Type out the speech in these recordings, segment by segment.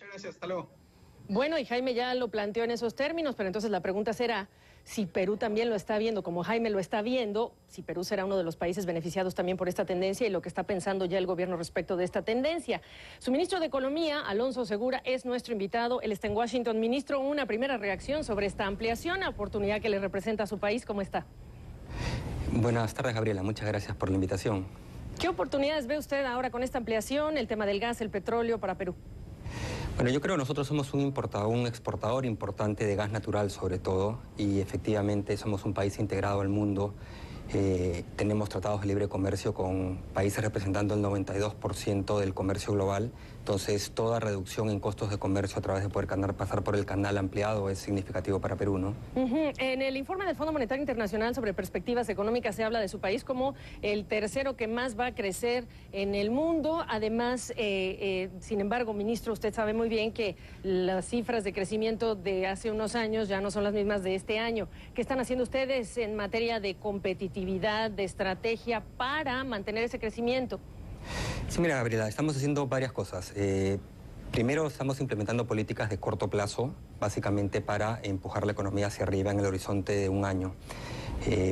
Muchas gracias, hasta luego. Bueno, y Jaime ya lo planteó en esos términos, pero entonces la pregunta será si Perú también lo está viendo, como Jaime lo está viendo, si Perú será uno de los países beneficiados también por esta tendencia y lo que está pensando ya el gobierno respecto de esta tendencia. Su ministro de Economía, Alonso Segura, es nuestro invitado. Él está en Washington. Ministro, una primera reacción sobre esta ampliación, oportunidad que le representa a su país. ¿Cómo está? Buenas tardes, Gabriela. Muchas gracias por la invitación. ¿Qué oportunidades ve usted ahora con esta ampliación, el tema del gas, el petróleo para Perú? Bueno, yo creo que nosotros somos un exportador importante de gas natural sobre todo, y efectivamente somos un país integrado al mundo. Tenemos tratados de libre comercio con países representando el 92% del comercio global, entonces toda reducción en costos de comercio a través de poder pasar por el canal ampliado es significativo para Perú, ¿no? En el informe del Fondo Monetario Internacional sobre perspectivas económicas se habla de su país como el tercero que más va a crecer en el mundo. Además, sin embargo, ministro, usted sabe muy bien que las cifras de crecimiento de hace unos años ya no son las mismas de este año. ¿Qué están haciendo ustedes en materia de competitividad, de estrategia para mantener ese crecimiento? Sí, mira, Gabriela, estamos haciendo varias cosas. Primero, estamos implementando políticas de corto plazo, básicamente para empujar la economía hacia arriba en el horizonte de un año.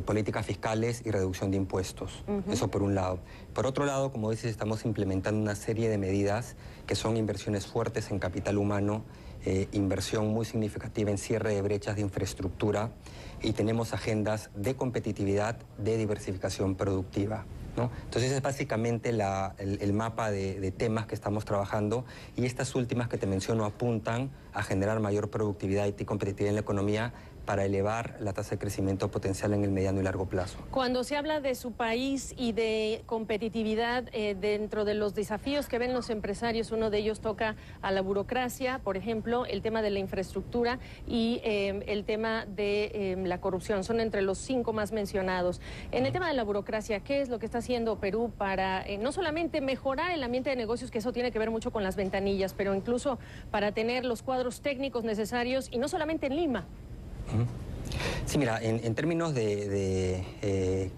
Políticas fiscales y reducción de impuestos, eso por un lado. Por otro lado, como dices, estamos implementando una serie de medidas que son inversiones fuertes en capital humano, inversión muy significativa en cierre de brechas de infraestructura, y tenemos agendas de competitividad, de diversificación productiva, ¿no? Entonces es básicamente el mapa de temas que estamos trabajando, y estas últimas que te menciono apuntan a generar mayor productividad y competitividad en la economía para elevar la tasa de crecimiento potencial en el mediano y largo plazo. Cuando se habla de su país y de competitividad, dentro de los desafíos que ven los empresarios, uno de ellos toca a la burocracia, por ejemplo, el tema de la infraestructura y el tema de la corrupción. Son entre los 5 más mencionados. En el tema de la burocracia, ¿qué es lo que está haciendo Perú para no solamente mejorar el ambiente de negocios, que eso tiene que ver mucho con las ventanillas, pero incluso para tener los cuadros técnicos necesarios, y no solamente en Lima? Sí, mira, en términos de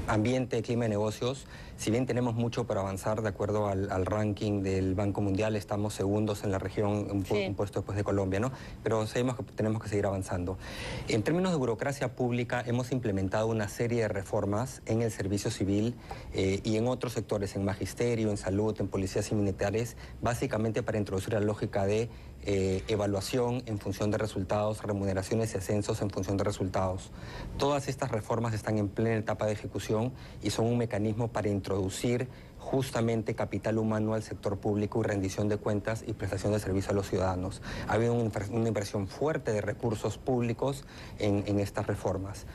ambiente, clima de negocios, si bien tenemos mucho para avanzar, de acuerdo al ranking del Banco Mundial, estamos segundos en la región, un puesto después de Colombia, ¿no? Pero sabemos que tenemos que seguir avanzando. En términos de burocracia pública, hemos implementado una serie de reformas en el servicio civil y en otros sectores, en magisterio, en salud, en policías y militares, básicamente para introducir la lógica de evaluación en función de resultados, remuneraciones y ascensos en función de resultados. Todas estas reformas están en plena etapa de ejecución y son un mecanismo para introducir justamente capital humano al sector público y rendición de cuentas y prestación de servicio a los ciudadanos. Ha habido una inversión fuerte de recursos públicos en estas reformas.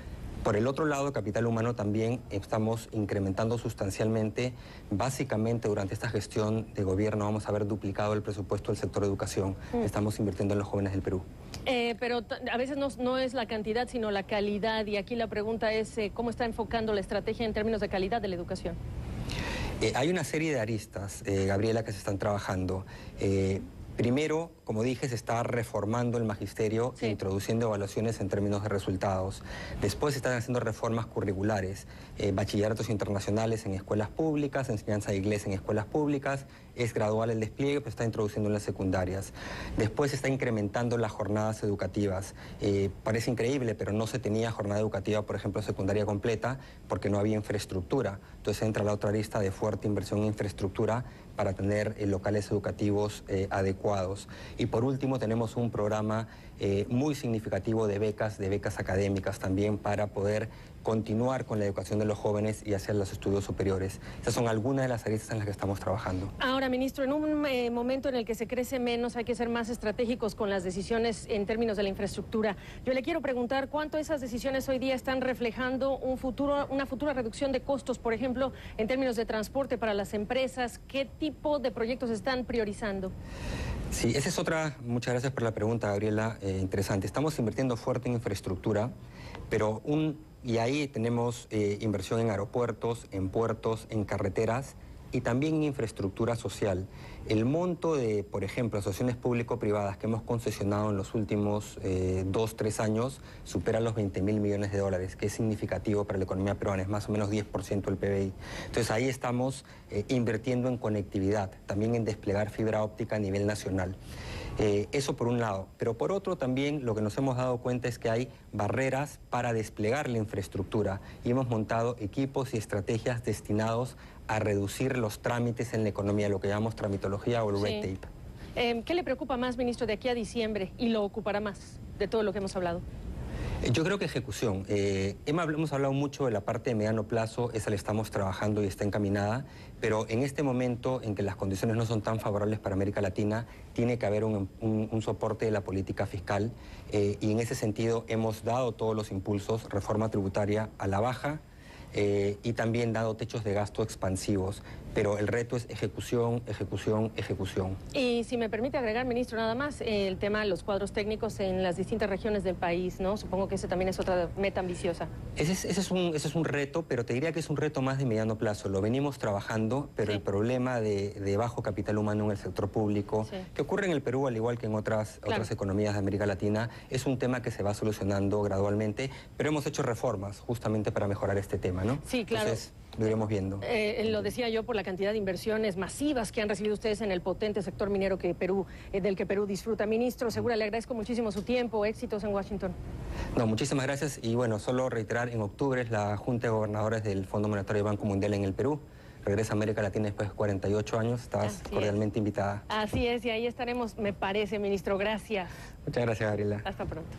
Por el otro lado, capital humano también estamos incrementando sustancialmente. Básicamente, durante esta gestión de gobierno vamos a haber duplicado el presupuesto del sector de educación. Estamos invirtiendo en los jóvenes del Perú. Pero a veces no es la cantidad, sino la calidad. Y aquí la pregunta es, ¿cómo está enfocando la estrategia en términos de calidad de la educación? Hay una serie de aristas, Gabriela, que se están trabajando. Primero, como dije, se está reformando el magisterio, introduciendo evaluaciones en términos de resultados. Después se están haciendo reformas curriculares, bachilleratos internacionales en escuelas públicas, enseñanza de inglés en escuelas públicas. Es gradual el despliegue, pero está introduciendo en las secundarias. Después se está incrementando las jornadas educativas. Parece increíble, pero no se tenía jornada educativa, por ejemplo, secundaria completa, porque no había infraestructura. Entonces entra la otra arista de fuerte inversión en infraestructura para tener locales educativos adecuados. Y por último tenemos un programa muy significativo de becas académicas también, para poder continuar con la educación de los jóvenes y hacer los estudios superiores. Esas son algunas de las aristas en las que estamos trabajando. Ahora, ministro, en un momento en el que se crece menos, hay que ser más estratégicos con las decisiones en términos de la infraestructura. Yo le quiero preguntar cuánto esas decisiones hoy día están reflejando una futura reducción de costos, por ejemplo, en términos de transporte para las empresas. ¿Qué tipo de proyectos están priorizando? Sí, esa es otra, muchas gracias por la pregunta, Gabriela, interesante. Estamos invirtiendo fuerte en infraestructura, y ahí tenemos inversión en aeropuertos, en puertos, en carreteras, y también en infraestructura social. El monto de, por ejemplo, asociaciones público-privadas que hemos concesionado en los últimos 2-3 años supera los 20.000 millones de dólares, que es significativo para la economía peruana, es más o menos 10% del PBI. Entonces ahí estamos invirtiendo en conectividad, también en desplegar fibra óptica a nivel nacional. Eso por un lado, pero por otro también lo que nos hemos dado cuenta es que hay barreras para desplegar la infraestructura y hemos montado equipos y estrategias destinados a reducir los trámites en la economía, lo que llamamos tramitología o el red tape. ¿Qué le preocupa más, ministro, de aquí a diciembre y lo ocupará más de todo lo que hemos hablado? Yo creo que ejecución. Hemos hablado mucho de la parte de mediano plazo, esa la estamos trabajando y está encaminada, pero en este momento en que las condiciones no son tan favorables para América Latina, tiene que haber un soporte de la política fiscal y en ese sentido hemos dado todos los impulsos, reforma tributaria a la baja, y también dado techos de gasto expansivos, pero el reto es ejecución, ejecución, ejecución. Y si me permite agregar, ministro, nada más, el tema de los cuadros técnicos en las distintas regiones del país, ¿no? Supongo que ese también es otra meta ambiciosa. Ese es un reto, pero te diría que es un reto más de mediano plazo. Lo venimos trabajando, pero el problema de bajo capital humano en el sector público, que ocurre en el Perú al igual que en otras economías de América Latina, es un tema que se va solucionando gradualmente, pero hemos hecho reformas justamente para mejorar este tema, ¿no? Sí, claro. Entonces, lo iremos viendo. Lo decía yo por la cantidad de inversiones masivas que han recibido ustedes en el potente sector minero que del que Perú disfruta. Ministro Segura, le agradezco muchísimo su tiempo, éxitos en Washington. No, muchísimas gracias y bueno, solo reiterar, en octubre es la Junta de Gobernadores del Fondo Monetario y Banco Mundial en el Perú. Regresa a América Latina después de 48 años, estás cordialmente invitada. Así es, y ahí estaremos, me parece, ministro. Gracias. Muchas gracias, Gabriela. Hasta pronto.